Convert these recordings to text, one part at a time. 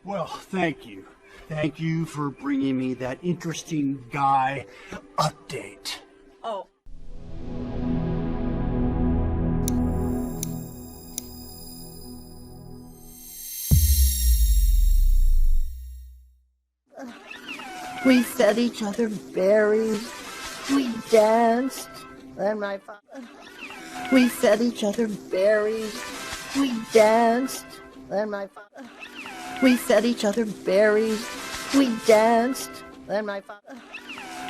Well, thank you. Thank you for bringing me that interesting guy update. Oh. We fed each other berries. We danced. Then my father. We fed each other berries. We danced. Then my father. We fed each other berries. We danced. Then my father.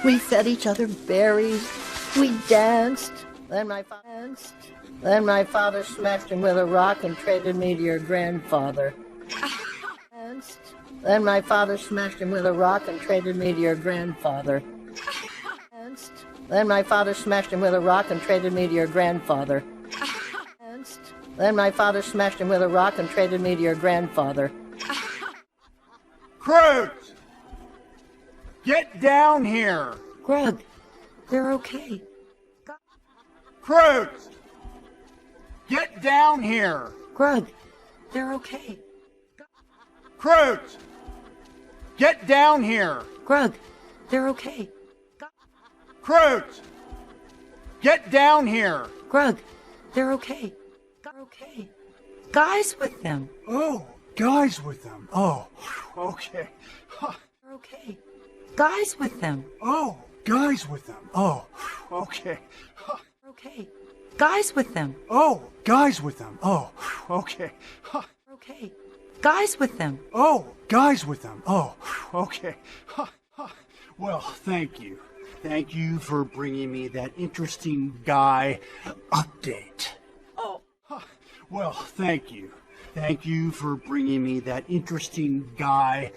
We fed each other berries. We danced. Then my father danced. Then my father smashed him with a rock and traded me to your grandfather. Danced. Then my father smashed him with a rock and traded me to your grandfather. Danced. Then my father smashed him with a rock and traded me to your grandfather. Danced. Then my father smashed him with a rock and traded me to your grandfather. Croods! Get down here! Greg, they're okay. Croods! Get down here! Greg, they're okay. Croods! Get down here! Greg, they're okay. Croods! Get down here! Greg, they're okay. They're okay. Guys with them. Oh, guys with them. Oh, okay. They're okay. Guys with them. Oh, guys with them. Oh, okay. Okay. Guys with them. Oh, guys with them. Oh, okay. Okay. Guys with them. Oh, guys with them. Oh, okay. Well, thank you. Thank you for bringing me that interesting guy update. Oh. Well, thank you. Thank you for bringing me that interesting guy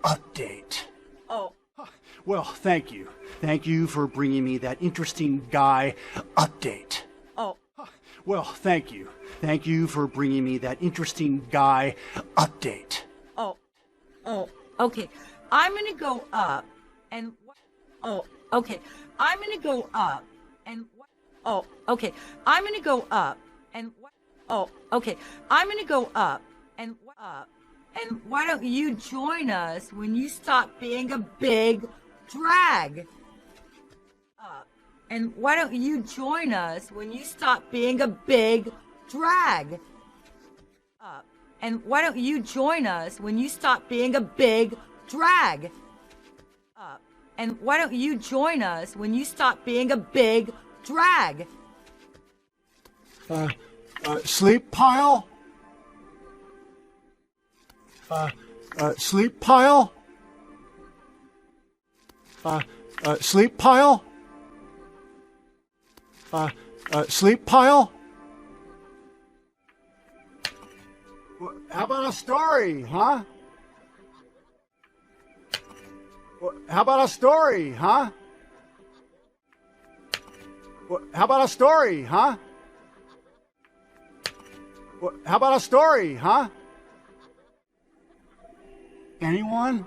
update. Oh. Well, thank you. Thank you for bringing me that interesting guy update. Oh. Well, thank you. Thank you for bringing me that interesting guy update. Oh. Oh. Okay, I'm gonna go up and. Oh. Okay, I'm gonna go up and. Oh. Okay, I'm gonna go up and. Oh. Okay, I'm gonna go up and. And why don't you join us when you stop being a big drag? And why don't you join us when you stop being a big drag? And why don't you join us when you stop being a big drag? And why don't you join us when you stop being a big drag? Sleep pile? Sleep pile? Sleep pile? Sleep pile? How about a story, huh? How about a story, huh? How about a story, huh? How about a story, huh? Anyone?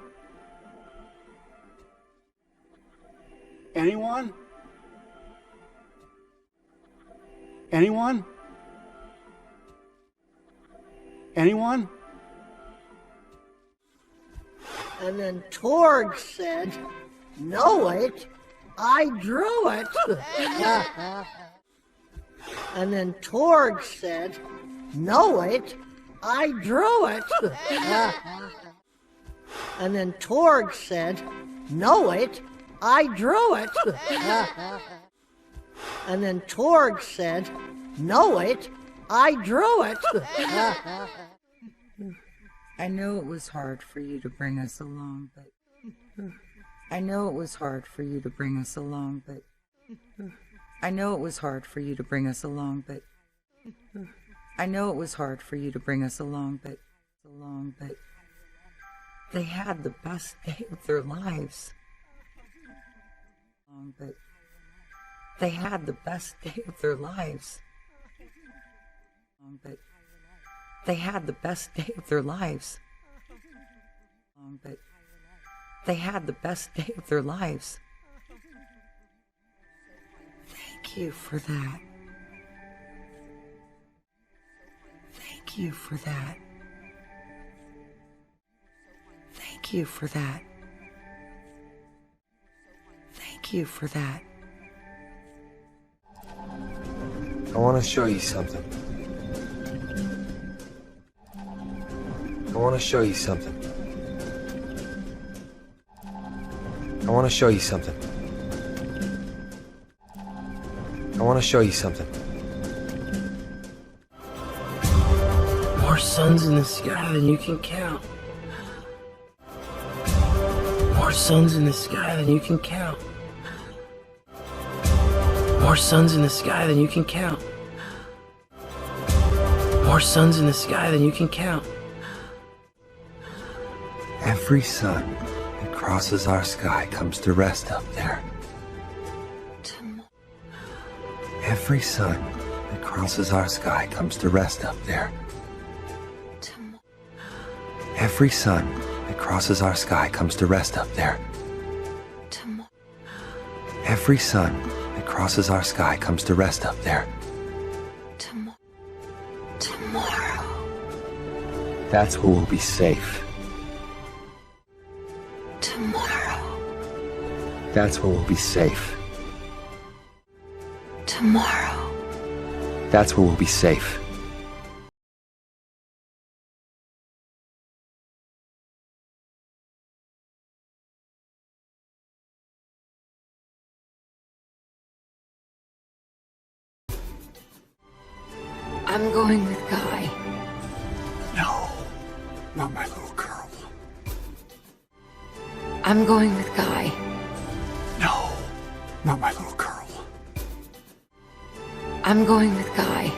Anyone? Anyone? Anyone? And then Torg said, "Know it? I drew it." And then Torg said, "Know it? I drew it." And then Torg said, "Know it? I drew it." And then Torg said, "Know it? I drew it." I know it was hard for you to bring us along, but I know it was hard for you to bring us along, but I know it was hard for you to bring us along, but I know it was hard for you to bring us along, but they had the best day of their lives. But they had the best day of their lives. But they had the best day of their lives. But they had the best day of their lives. Thank you for that. Thank you for that. Thank you for that. Thank you for that. I want to show you something. I want to show you something. I want to show you something. I want to show you something. More suns in the sky than you can count. More suns in the sky than you can count. More suns in the sky than you can count. More suns in the sky than you can count. Every sun that crosses our sky comes to rest up there. Every sun that crosses our sky comes to rest up there. Every sun that crosses our sky comes to rest up there. Every sun that crosses our sky comes to rest up there. Tomorrow. That's where we'll be safe. Tomorrow. That's where we'll be safe. Tomorrow. That's where we'll be safe. I'm going with Guy. No, not my little girl. I'm going with Guy. No, not my little girl. I'm going with Guy.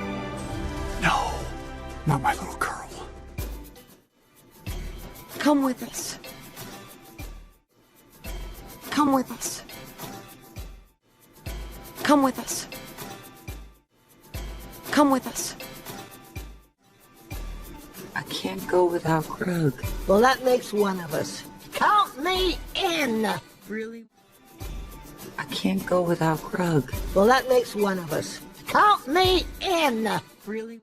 No, not my little girl. Come with us. Come with us. Come with us. Come with us. I can't go without Krug. Well, that makes one of us. Count me in. Really? I can't go without Krug. Well, that makes one of us. Count me in. Really?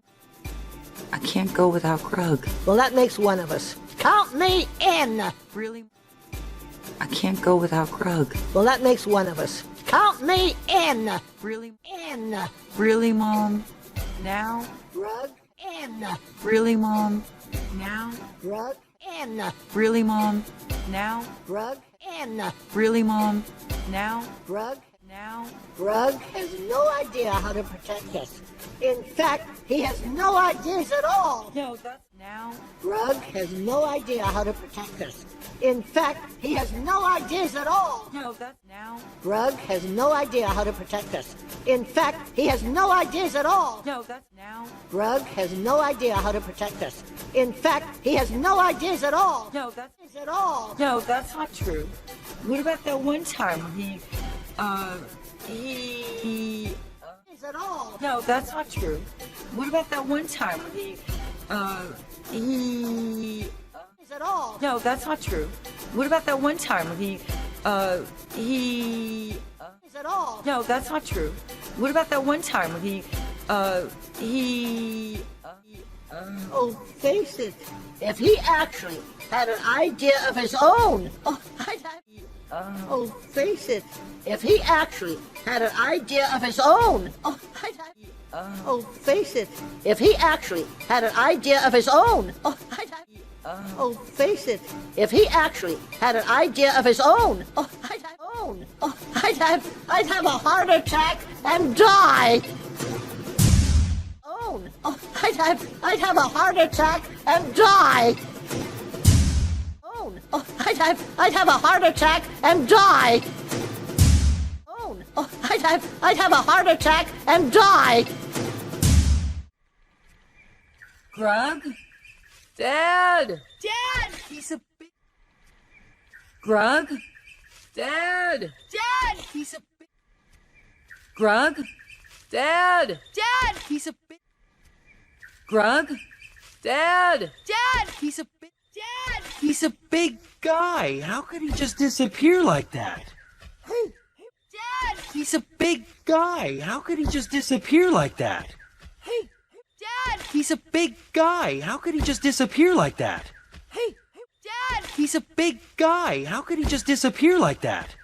I can't go without Krug. Well, that makes one of us. Count me in. Really? I can't go without Krug. Well, that makes one of us. Count me in. Really? In. Really, Mom? Now? Rug in. Really, Mom? Now? Rug in. Really, Mom? Now? Rug in. Really, Mom? Now? Rug. Now? Rug has no idea how to protect us. In fact, he has no ideas at all. No, that's now. Rug has no idea how to protect us. In fact, he has no ideas at all. No, that's now. Rug has no idea how to protect us. In fact, he has no ideas at all. No, that's now. Rug has no idea how to protect us. In fact, he has no ideas at all. No, that's At all. no, that's not true. What about that one time when he At all. no, that's not true. What about that one time when he At all. no, that's not true. What about that one time when he At all. no, that's not true. What about that one time when he Oh, face it. If he actually had an idea of his own. Oh, oh, face it. If he actually had an idea of his own. Oh, oh, face it. If he actually had an idea of his own. Oh, oh, face it. If he actually had an idea of his own. Oh, I'd have a heart attack and die. Oh, I'd have a heart attack and die. Oh, I'd have a heart attack and die. Oh, I'd have a heart attack and die. Grug? Dad! Dad! He's a big... Grug? Dad! Dad! He's a big... Grug? Dad! Dad! He's a big... Grug? Dad! Dad! He's a big... Dad! He's a big guy. How could he just disappear like that? Hey! Dad! He's a big guy. How could he just disappear like that? Hey! Dad! He's a big guy. How could he just disappear like that? Hey! Dad! He's a big guy. How could he just disappear like that?